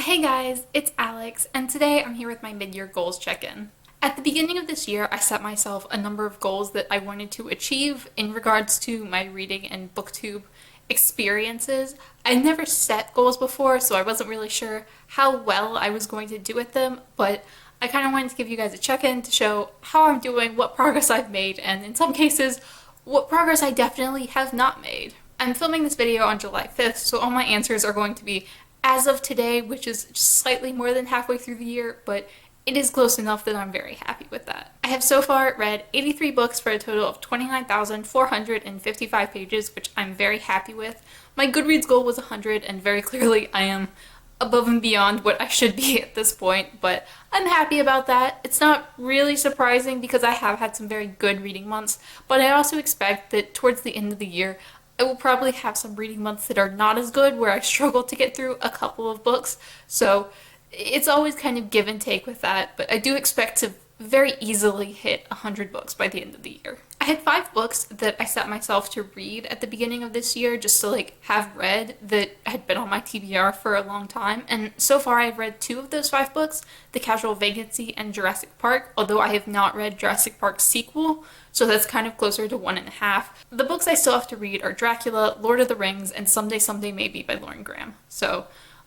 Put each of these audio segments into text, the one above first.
Hey guys, it's Alex, and today I'm here with my mid-year goals check-in. At the beginning of this year, I set myself a number of goals that I wanted to achieve in regards to my reading and booktube experiences. I never set goals before, so I wasn't really sure how well I was going to do with them, but I kind of wanted to give you guys a check-in to show how I'm doing, what progress I've made, and in some cases, what progress I definitely have not made. I'm filming this video on July 5th, so all my answers are going to be as of today, which is just slightly more than halfway through the year, but it is close enough that I'm very happy with that. I have so far read 83 books for a total of 29,455 pages, which I'm very happy with. My Goodreads goal was 100, and very clearly I am above and beyond what I should be at this point, but I'm happy about that. It's not really surprising because I have had some very good reading months, but I also expect that towards the end of the year, I will probably have some reading months that are not as good where I struggle to get through a couple of books, so it's always kind of give and take with that, but I do expect to very easily hit 100 books by the end of the year. I had 5 books that I set myself to read at the beginning of this year just to have read that had been on my TBR for a long time, and so far I've read 2 of those 5 books, The Casual Vacancy and Jurassic Park, although I have not read Jurassic Park's sequel, so that's kind of closer to 1.5. The books I still have to read are Dracula, Lord of the Rings, and Someday Someday Maybe by Lauren Graham. So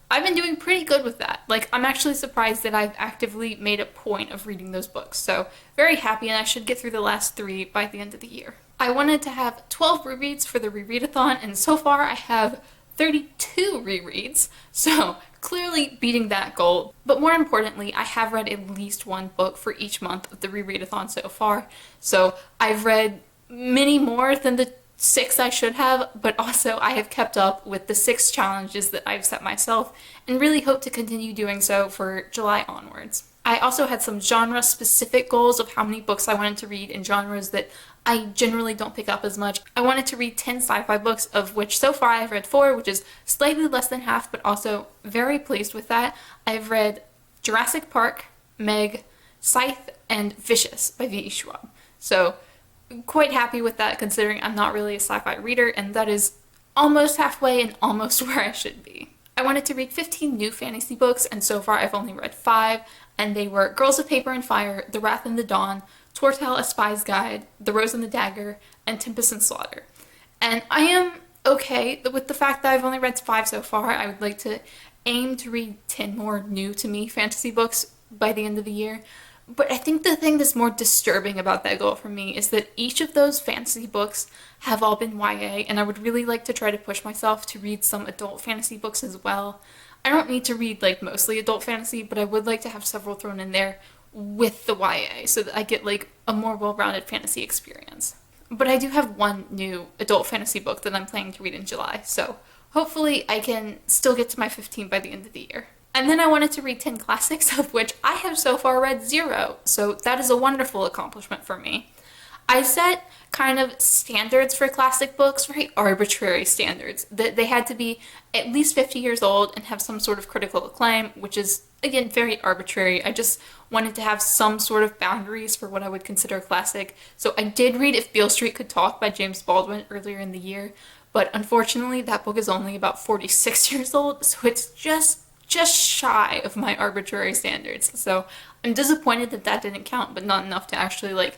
I've been doing pretty good with that. I'm actually surprised that I've actively made a point of reading those books, so very happy, and I should get through the last 3 by the end of the year. I wanted to have 12 rereads for the rereadathon, and so far I have 32 rereads, so clearly beating that goal. But more importantly, I have read at least 1 book for each month of the rereadathon so far, so I've read many more than the 6 I should have, but also I have kept up with the 6 challenges that I've set myself and really hope to continue doing so for July onwards. I also had some genre-specific goals of how many books I wanted to read in genres that I generally don't pick up as much. I wanted to read 10 sci-fi books, of which so far I've read 4, which is slightly less than half, but also very pleased with that. I've read Jurassic Park, Meg, Scythe, and Vicious by V.E. Schwab. So quite happy with that considering I'm not really a sci-fi reader, and that is almost halfway and almost where I should be. I wanted to read 15 new fantasy books, and so far I've only read 5, and they were Girls of Paper and Fire, The Wrath and the Dawn, Tortel, A Spy's Guide, The Rose and the Dagger, and Tempest and Slaughter. And I am okay with the fact that I've only read 5 so far. I would like to aim to read 10 more new to me fantasy books by the end of the year. But I think the thing that's more disturbing about that goal for me is that each of those fantasy books have all been YA, and I would really like to try to push myself to read some adult fantasy books as well. I don't need to read mostly adult fantasy, but I would like to have several thrown in there with the YA so that I get a more well-rounded fantasy experience. But I do have 1 new adult fantasy book that I'm planning to read in July, so hopefully I can still get to my 15 by the end of the year. And then I wanted to read 10 classics, of which I have so far read 0, so that is a wonderful accomplishment for me. I set kind of standards for classic books, very arbitrary standards, that they had to be at least 50 years old and have some sort of critical acclaim, which is, again, very arbitrary. I just wanted to have some sort of boundaries for what I would consider a classic. So I did read If Beale Street Could Talk by James Baldwin earlier in the year, but unfortunately that book is only about 46 years old, so it's just shy of my arbitrary standards. So I'm disappointed that that didn't count, but not enough to actually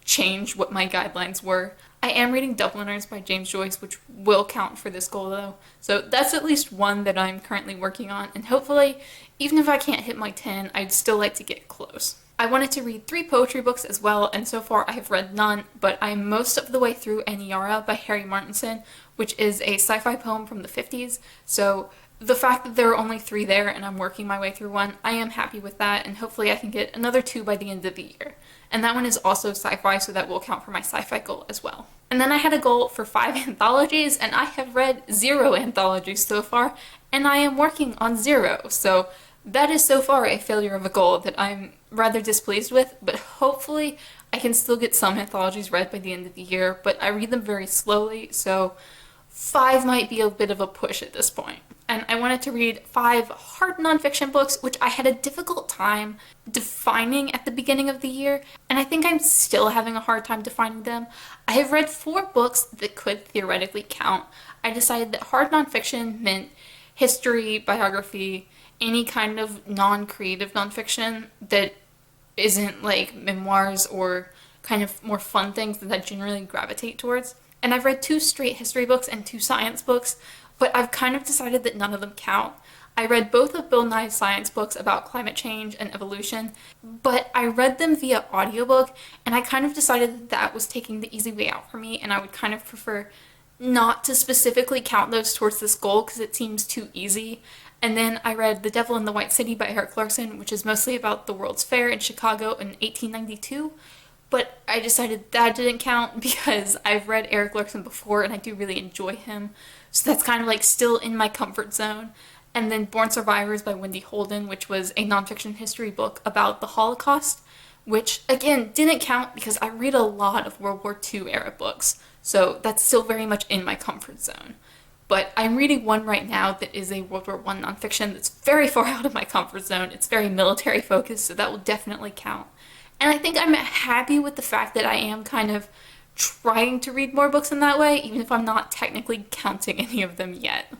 change what my guidelines were. I am reading Dubliners by James Joyce, which will count for this goal though. So that's at least 1 that I'm currently working on, and hopefully, even if I can't hit my 10, I'd still like to get close. I wanted to read 3 poetry books as well, and so far I have read none, but I am most of the way through Aniara by Harry Martinson, which is a sci-fi poem from the 50s, so the fact that there are only 3 there and I'm working my way through 1, I am happy with that, and hopefully I can get another 2 by the end of the year. And that one is also sci-fi, so that will count for my sci-fi goal as well. And then I had a goal for 5 anthologies, and I have read 0 anthologies so far, and I am working on 0, so that is so far a failure of a goal that I'm rather displeased with, but hopefully I can still get some anthologies read by the end of the year, but I read them very slowly, so 5 might be a bit of a push at this point. And I wanted to read 5 hard nonfiction books, which I had a difficult time defining at the beginning of the year, and I think I'm still having a hard time defining them. I have read 4 books that could theoretically count. I decided that hard nonfiction meant history, biography, any kind of non-creative nonfiction that isn't like memoirs or kind of more fun things that I generally gravitate towards. And I've read 2 straight history books and 2 science books, but I've kind of decided that none of them count. I read both of Bill Nye's science books about climate change and evolution, but I read them via audiobook, and I kind of decided that that was taking the easy way out for me, and I would kind of prefer not to specifically count those towards this goal because it seems too easy. And then I read The Devil in the White City by Eric Larson, which is mostly about the World's Fair in Chicago in 1892. But I decided that didn't count because I've read Eric Larson before and I do really enjoy him. So that's kind of like still in my comfort zone. And then Born Survivors by Wendy Holden, which was a nonfiction history book about the Holocaust, which again didn't count because I read a lot of World War II era books. So that's still very much in my comfort zone. But I'm reading one right now that is a World War I nonfiction that's very far out of my comfort zone. It's very military focused, so that will definitely count. And I think I'm happy with the fact that I am kind of trying to read more books in that way, even if I'm not technically counting any of them yet.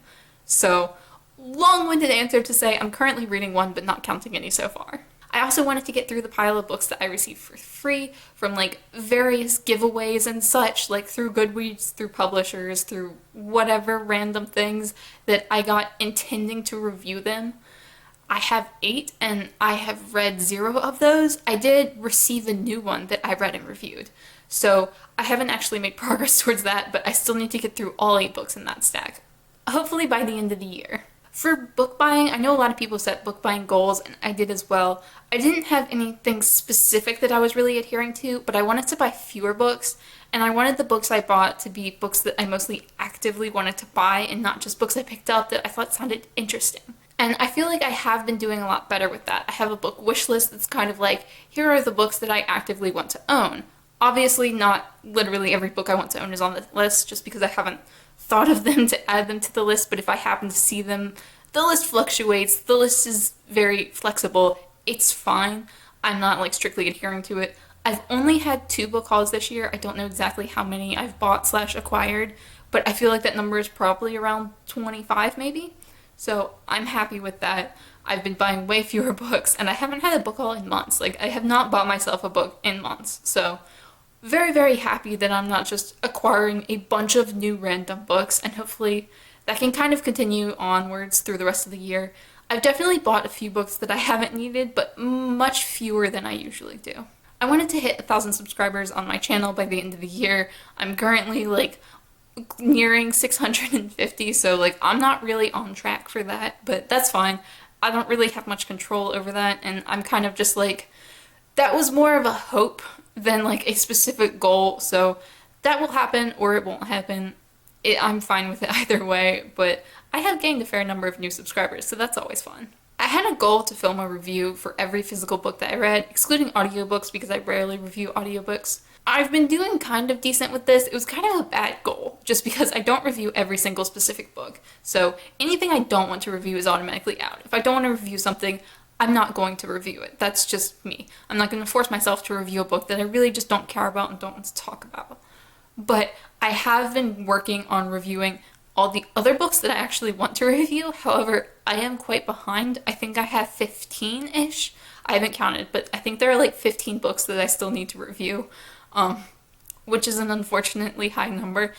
So, long-winded answer to say I'm currently reading one but not counting any so far. I also wanted to get through the pile of books that I received for free from like various giveaways and such, like through Goodreads, through publishers, through whatever random things that I got intending to review them. I have 8 and I have read 0 of those. I did receive a new one that I read and reviewed. So I haven't actually made progress towards that, but I still need to get through all 8 books in that stack. Hopefully by the end of the year. For book buying, I know a lot of people set book buying goals, and I did as well. I didn't have anything specific that I was really adhering to, but I wanted to buy fewer books, and I wanted the books I bought to be books that I mostly actively wanted to buy, and not just books I picked up that I thought sounded interesting. And I feel like I have been doing a lot better with that. I have a book wish list that's kind of like, here are the books that I actively want to own. Obviously, not literally every book I want to own is on the list, just because I haven't thought of them to add them to the list, but if I happen to see them, the list fluctuates, the list is very flexible, it's fine. I'm not like strictly adhering to it. I've only had 2 book hauls this year. I don't know exactly how many I've bought / acquired, but I feel like that number is probably around 25 maybe. So I'm happy with that. I've been buying way fewer books, and I haven't had a book haul in months. Like, I have not bought myself a book in months, so very, very happy that I'm not just acquiring a bunch of new random books, and hopefully that can kind of continue onwards through the rest of the year. I've definitely bought a few books that I haven't needed, but much fewer than I usually do. I wanted to hit 1,000 subscribers on my channel by the end of the year. I'm currently like nearing 650, so like I'm not really on track for that, but that's fine. I don't really have much control over that, and I'm kind of just like, that was more of a hope than like a specific goal, so that will happen or it won't happen. I'm fine with it either way, but I have gained a fair number of new subscribers, so that's always fun. I had a goal to film a review for every physical book that I read, excluding audiobooks because I rarely review audiobooks. I've been doing kind of decent with this. It was kind of a bad goal, just because I don't review every single specific book. So anything I don't want to review is automatically out. If I don't want to review something, I'm not going to review it. That's just me. I'm not going to force myself to review a book that I really just don't care about and don't want to talk about. But I have been working on reviewing all the other books that I actually want to review. However, I am quite behind. I think I have 15-ish. I haven't counted, but I think there are like 15 books that I still need to review, which is an unfortunately high number.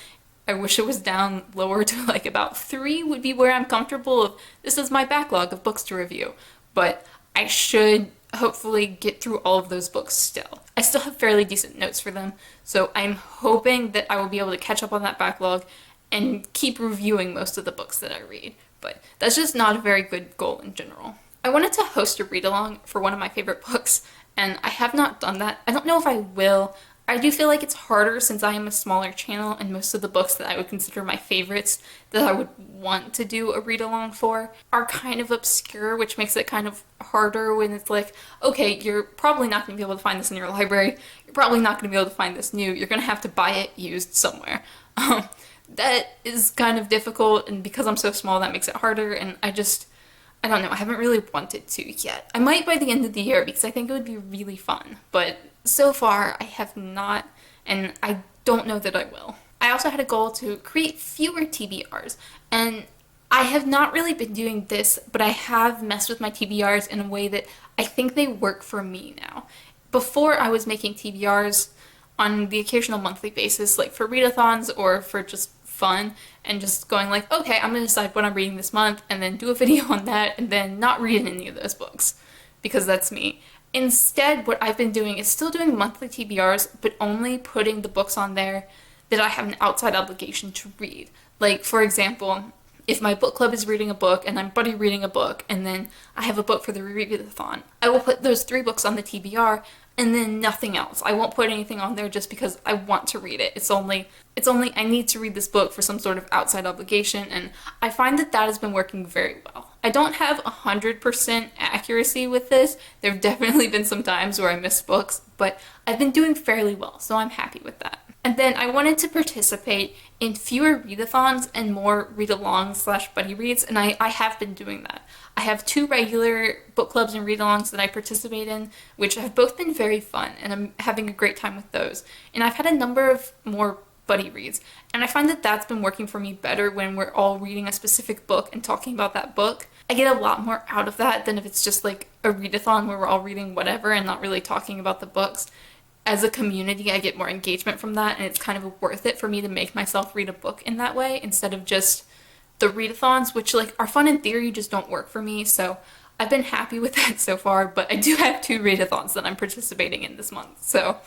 I wish it was down lower to like about 3 would be where I'm comfortable of, this is my backlog of books to review. But I should hopefully get through all of those books still. I still have fairly decent notes for them, so I'm hoping that I will be able to catch up on that backlog and keep reviewing most of the books that I read. But that's just not a very good goal in general. I wanted to host a read-along for one of my favorite books, and I have not done that. I don't know if I will. I do feel like it's harder since I am a smaller channel, and most of the books that I would consider my favorites that I would want to do a read-along for are kind of obscure, which makes it kind of harder when it's like, okay, you're probably not going to be able to find this in your library, you're probably not going to be able to find this new, you're going to have to buy it used somewhere. That is kind of difficult, and because I'm so small, that makes it harder, and I don't know, I haven't really wanted to yet. I might by the end of the year because I think it would be really fun, but so far I have not, and I don't know that I will. I also had a goal to create fewer TBRs, and I have not really been doing this, but I have messed with my TBRs in a way that I think they work for me now. Before, I was making TBRs on the occasional monthly basis, like for readathons or for just fun, and just going like, okay, I'm gonna decide what I'm reading this month and then do a video on that and then not read any of those books because that's me. Instead, what I've been doing is still doing monthly TBRs, but only putting the books on there that I have an outside obligation to read. Like, for example, if my book club is reading a book and I'm buddy reading a book and then I have a book for the readathon, I will put those 3 books on the TBR and then nothing else. I won't put anything on there just because I want to read it. It's only I need to read this book for some sort of outside obligation, and I find that that has been working very well. I don't have 100% accuracy with this. There have definitely been some times where I miss books, but I've been doing fairly well, so I'm happy with that. And then I wanted to participate in fewer readathons and more read-alongs / buddy reads, and I have been doing that. I have 2 regular book clubs and read-alongs that I participate in, which have both been very fun, and I'm having a great time with those. And I've had a number of more buddy reads, and I find that that's been working for me better when we're all reading a specific book and talking about that book. I get a lot more out of that than if it's just like a readathon where we're all reading whatever and not really talking about the books. As a community, I get more engagement from that, and it's kind of worth it for me to make myself read a book in that way instead of just the readathons, which like are fun in theory, just don't work for me. So I've been happy with that so far, but I do have 2 readathons that I'm participating in this month. So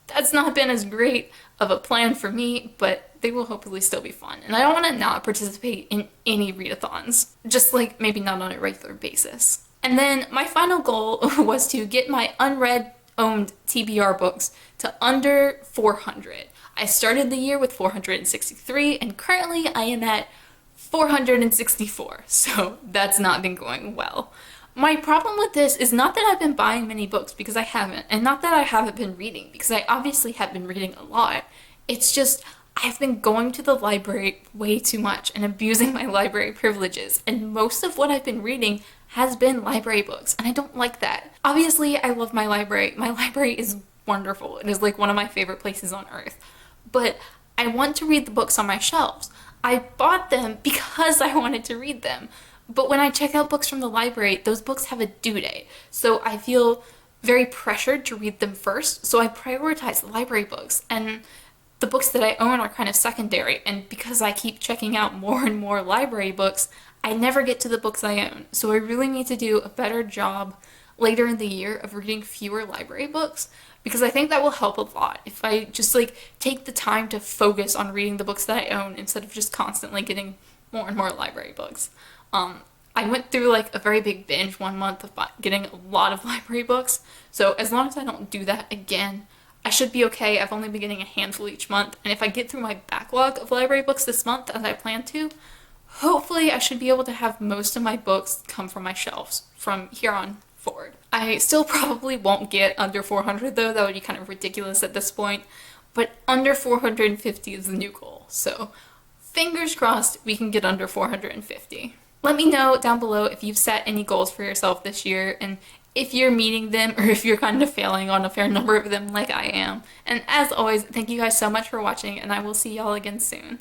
that's not been as great of a plan for me, but they will hopefully still be fun. And I don't want to not participate in any readathons, just like maybe not on a regular basis. And then my final goal was to get my unread owned TBR books to under 400. I started the year with 463 and currently I am at 464, so that's not been going well. My problem with this is not that I've been buying many books, because I haven't, and not that I haven't been reading, because I obviously have been reading a lot. It's just I've been going to the library way too much and abusing my library privileges, and most of what I've been reading has been library books, and I don't like that. Obviously, I love my library. My library is wonderful. It is like one of my favorite places on earth. But I want to read the books on my shelves. I bought them because I wanted to read them. But when I check out books from the library, those books have a due date. So I feel very pressured to read them first, so I prioritize the library books. And the books that I own are kind of secondary, and because I keep checking out more and more library books, I never get to the books I own. So I really need to do a better job later in the year of reading fewer library books, because I think that will help a lot if I just like take the time to focus on reading the books that I own instead of just constantly getting more and more library books. I went through like a very big binge one month of getting a lot of library books, so as long as I don't do that again, I should be okay. I've only been getting a handful each month, and if I get through my backlog of library books this month as I plan to, hopefully I should be able to have most of my books come from my shelves from here on forward. I still probably won't get under 400 though, that would be kind of ridiculous at this point, but under 450 is the new goal, so fingers crossed we can get under 450. Let me know down below if you've set any goals for yourself this year, and if you're meeting them or if you're kind of failing on a fair number of them like I am. And as always, thank you guys so much for watching, and I will see y'all again soon.